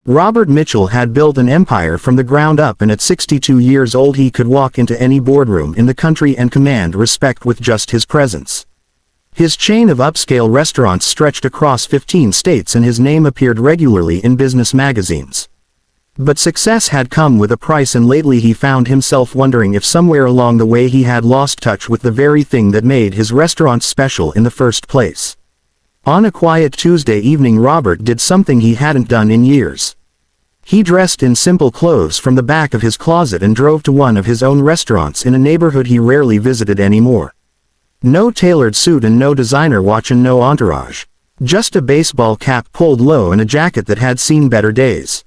Robert Mitchell had built an empire from the ground up, and at 62 years old he could walk into any boardroom in the country and command respect with just his presence. His chain of upscale restaurants stretched across 15 states, and his name appeared regularly in business magazines. But success had come with a price, and lately he found himself wondering if somewhere along the way he had lost touch with the very thing that made his restaurants special in the first place. On a quiet Tuesday evening, Robert did something he hadn't done in years. He dressed in simple clothes from the back of his closet and drove to one of his own restaurants in a neighborhood he rarely visited anymore. No tailored suit and no designer watch and no entourage. Just a baseball cap pulled low and a jacket that had seen better days.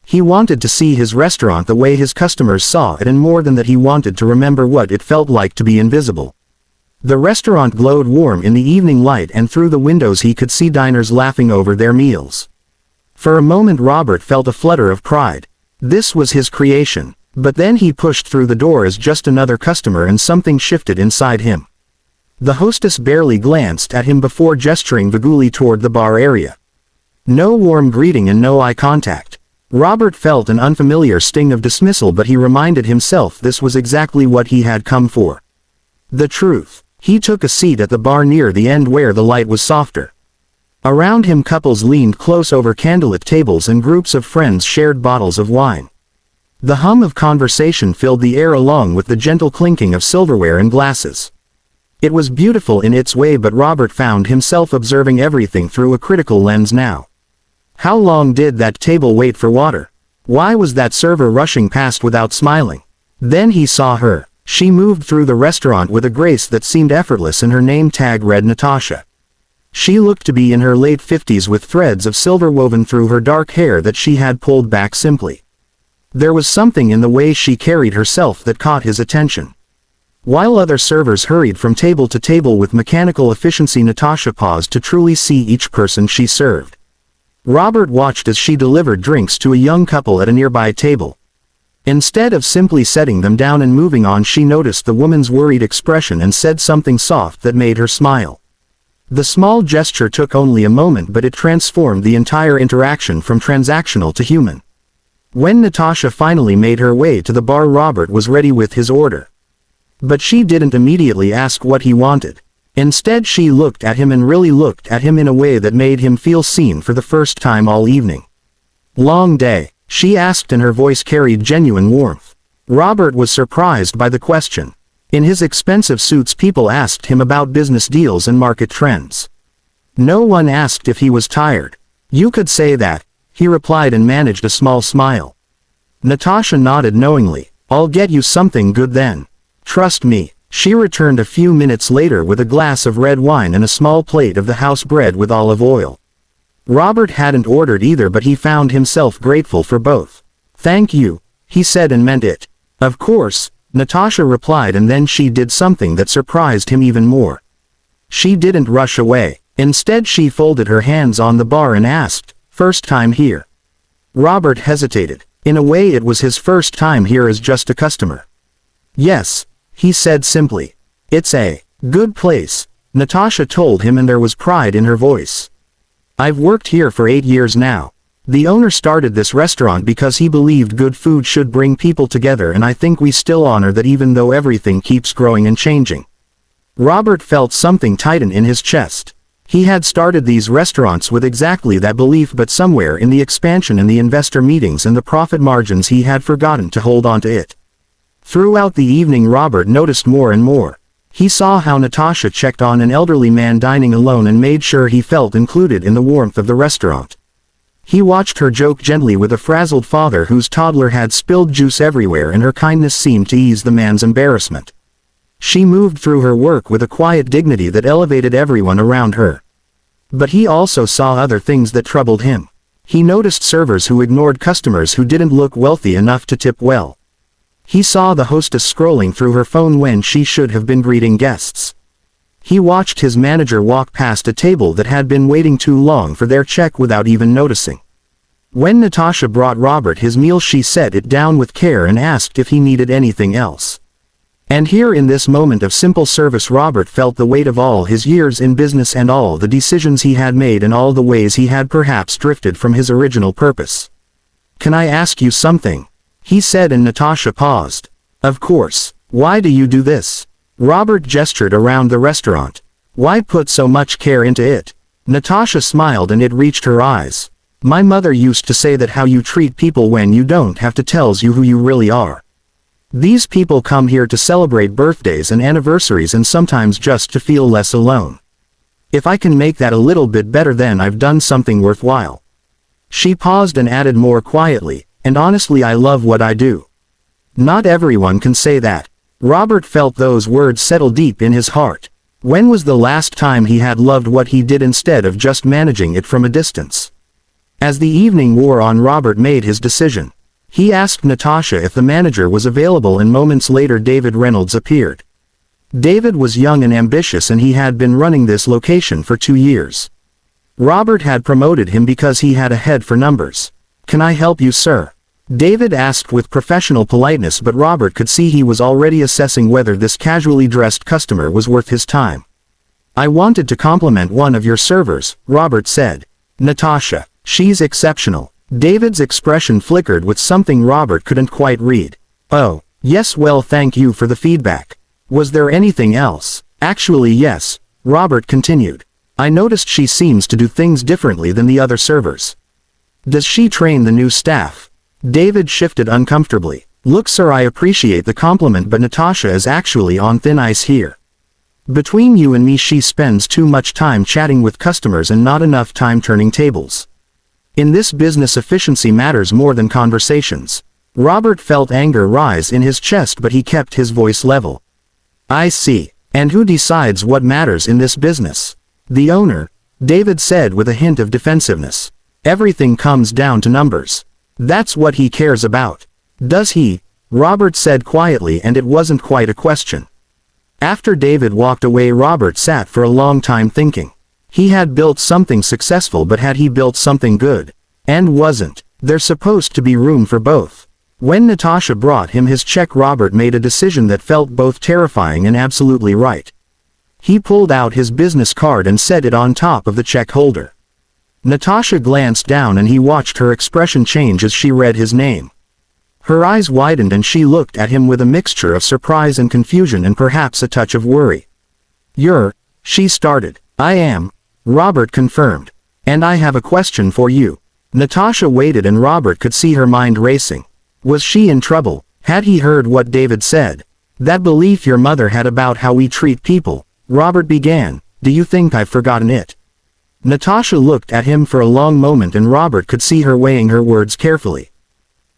He wanted to see his restaurant the way his customers saw it, and more than that, he wanted to remember what it felt like to be invisible. The restaurant glowed warm in the evening light, and through the windows he could see diners laughing over their meals. For a moment Robert felt a flutter of pride. This was his creation. But then he pushed through the door as just another customer, and something shifted inside him. The hostess barely glanced at him before gesturing vaguely toward the bar area. No warm greeting and no eye contact. Robert felt an unfamiliar sting of dismissal, but he reminded himself this was exactly what he had come for. The truth. He took a seat at the bar near the end where the light was softer. Around him couples leaned close over candlelit tables, and groups of friends shared bottles of wine. The hum of conversation filled the air along with the gentle clinking of silverware and glasses. It was beautiful in its way, but Robert found himself observing everything through a critical lens now. How long did that table wait for water? Why was that server rushing past without smiling? Then he saw her. She moved through the restaurant with a grace that seemed effortless, and her name tag read Natasha. She looked to be in her late 50s, with threads of silver woven through her dark hair that she had pulled back simply. There was something in the way she carried herself that caught his attention. While other servers hurried from table to table with mechanical efficiency, Natasha paused to truly see each person she served. Robert watched as she delivered drinks to a young couple at a nearby table. Instead of simply setting them down and moving on, she noticed the woman's worried expression and said something soft that made her smile. The small gesture took only a moment, but it transformed the entire interaction from transactional to human. When Natasha finally made her way to the bar, Robert was ready with his order. But she didn't immediately ask what he wanted. Instead, she looked at him, and really looked at him in a way that made him feel seen for the first time all evening. "Long day?" she asked, and her voice carried genuine warmth. Robert was surprised by the question. In his expensive suits, people asked him about business deals and market trends. No one asked if he was tired. "You could say that," he replied, and managed a small smile. Natasha nodded knowingly. "I'll get you something good then. Trust me." She returned a few minutes later with a glass of red wine and a small plate of the house bread with olive oil. Robert hadn't ordered either, but he found himself grateful for both. "Thank you," he said, and meant it. "Of course," Natasha replied, and then she did something that surprised him even more. She didn't rush away. Instead, she folded her hands on the bar and asked, "First time here?" Robert hesitated. In a way, it was his first time here as just a customer. "Yes," he said simply. "It's a good place," Natasha told him, and there was pride in her voice. "I've worked here for 8 years now. The owner started this restaurant because he believed good food should bring people together, and I think we still honor that, even though everything keeps growing and changing." Robert felt something tighten in his chest. He had started these restaurants with exactly that belief, but somewhere in the expansion and the investor meetings and the profit margins he had forgotten to hold on to it. Throughout the evening, Robert noticed more and more. He saw how Natasha checked on an elderly man dining alone and made sure he felt included in the warmth of the restaurant. He watched her joke gently with a frazzled father whose toddler had spilled juice everywhere, and her kindness seemed to ease the man's embarrassment. She moved through her work with a quiet dignity that elevated everyone around her. But he also saw other things that troubled him. He noticed servers who ignored customers who didn't look wealthy enough to tip well. He saw the hostess scrolling through her phone when she should have been greeting guests. He watched his manager walk past a table that had been waiting too long for their check without even noticing. When Natasha brought Robert his meal, she set it down with care and asked if he needed anything else. And here, in this moment of simple service, Robert felt the weight of all his years in business, and all the decisions he had made, and all the ways he had perhaps drifted from his original purpose. "Can I ask you something?" he said, and Natasha paused. "Of course. Why do you do this?" Robert gestured around the restaurant. "Why put so much care into it?" Natasha smiled and it reached her eyes. "My mother used to say that how you treat people when you don't have to tells you who you really are. These people come here to celebrate birthdays and anniversaries and sometimes just to feel less alone. If I can make that a little bit better, then I've done something worthwhile." She paused and added more quietly, "And honestly, I love what I do." Not everyone can say that. Robert felt those words settle deep in his heart. When was the last time he had loved what he did instead of just managing it from a distance? As the evening wore on, Robert made his decision. He asked Natasha if the manager was available, and moments later David Reynolds appeared. David was young and ambitious, and he had been running this location for 2 years. Robert had promoted him because he had a head for numbers. "Can I help you, sir?" David asked with professional politeness, but Robert could see he was already assessing whether this casually dressed customer was worth his time. "I wanted to compliment one of your servers," Robert said. "Natasha. She's exceptional." David's expression flickered with something Robert couldn't quite read. "Oh, yes, well, thank you for the feedback. Was there anything else?" "Actually, yes," Robert continued. "I noticed she seems to do things differently than the other servers." "Does she train the new staff?" David shifted uncomfortably. "Look, sir, I appreciate the compliment, but Natasha is actually on thin ice here. Between you and me, she spends too much time chatting with customers and not enough time turning tables. In this business, efficiency matters more than conversations." Robert felt anger rise in his chest, but he kept his voice level. "I see. And who decides what matters in this business?" "The owner," David said with a hint of defensiveness. "Everything comes down to numbers. That's what he cares about." "Does he?" Robert said quietly, and it wasn't quite a question. After David walked away, Robert sat for a long time thinking. He had built something successful, but had he built something good? And wasn't there supposed to be room for both? When Natasha brought him his check, Robert made a decision that felt both terrifying and absolutely right. He pulled out his business card and set it on top of the check holder. Natasha glanced down and he watched her expression change as she read his name. Her eyes widened and she looked at him with a mixture of surprise and confusion and perhaps a touch of worry. "You're," she started. "I am," Robert confirmed. "And I have a question for you." Natasha waited and Robert could see her mind racing. Was she in trouble? Had he heard what David said? "That belief your mother had about how we treat people," Robert began. "Do you think I've forgotten it?" Natasha looked at him for a long moment and Robert could see her weighing her words carefully.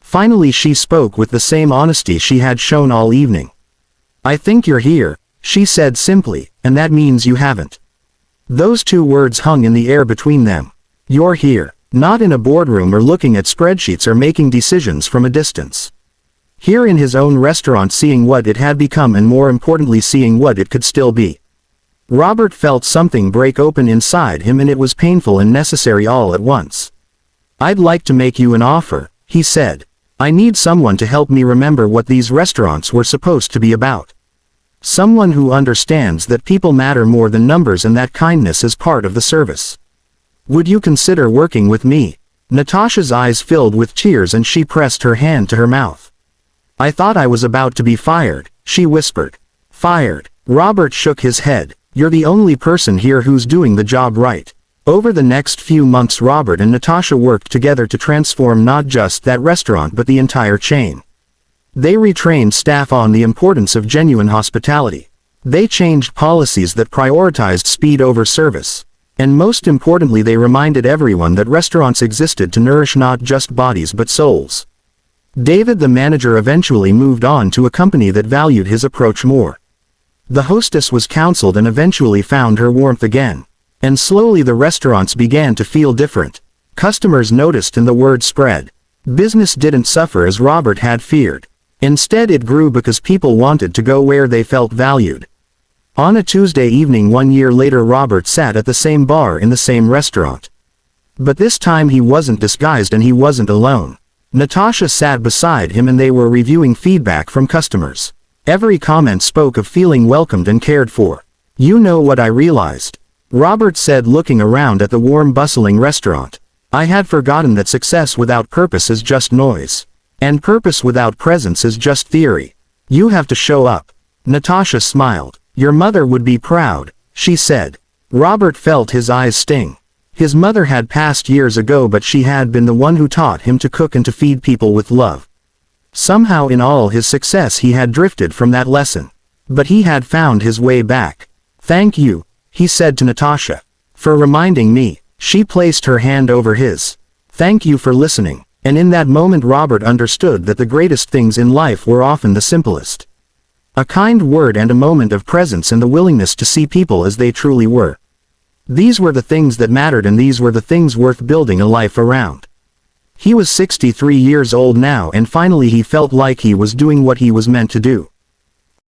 Finally she spoke with the same honesty she had shown all evening. "I think you're here," she said simply, "and that means you haven't." Those two words hung in the air between them. You're here. Not in a boardroom or looking at spreadsheets or making decisions from a distance. Here in his own restaurant, seeing what it had become and more importantly seeing what it could still be. Robert felt something break open inside him, and it was painful and necessary all at once. "I'd like to make you an offer," he said. "I need someone to help me remember what these restaurants were supposed to be about. Someone who understands that people matter more than numbers and that kindness is part of the service. Would you consider working with me?" Natasha's eyes filled with tears and she pressed her hand to her mouth. "I thought I was about to be fired," she whispered. "Fired?" Robert shook his head. "You're the only person here who's doing the job right." Over the next few months, Robert and Natasha worked together to transform not just that restaurant but the entire chain. They retrained staff on the importance of genuine hospitality. They changed policies that prioritized speed over service. And most importantly, they reminded everyone that restaurants existed to nourish not just bodies but souls. David, the manager, eventually moved on to a company that valued his approach more. The hostess was counseled and eventually found her warmth again. And slowly the restaurants began to feel different. Customers noticed and the word spread. Business didn't suffer as Robert had feared. Instead it grew because people wanted to go where they felt valued. On a Tuesday evening 1 year later, Robert sat at the same bar in the same restaurant. But this time he wasn't disguised and he wasn't alone. Natasha sat beside him and they were reviewing feedback from customers. Every comment spoke of feeling welcomed and cared for. "You know what I realized?" Robert said, looking around at the warm, bustling restaurant. I had forgotten that success without purpose is just noise. And purpose without presence is just theory. You have to show up. Natasha smiled. Your mother would be proud, she said. Robert felt his eyes sting. His mother had passed years ago, but she had been the one who taught him to cook and to feed people with love. Somehow in all his success he had drifted from that lesson. But he had found his way back. Thank you, he said to Natasha. For reminding me. She placed her hand over his. Thank you for listening. And in that moment Robert understood that the greatest things in life were often the simplest. A kind word and a moment of presence and the willingness to see people as they truly were. These were the things that mattered, and these were the things worth building a life around. He was 63 years old now, and finally he felt like he was doing what he was meant to do.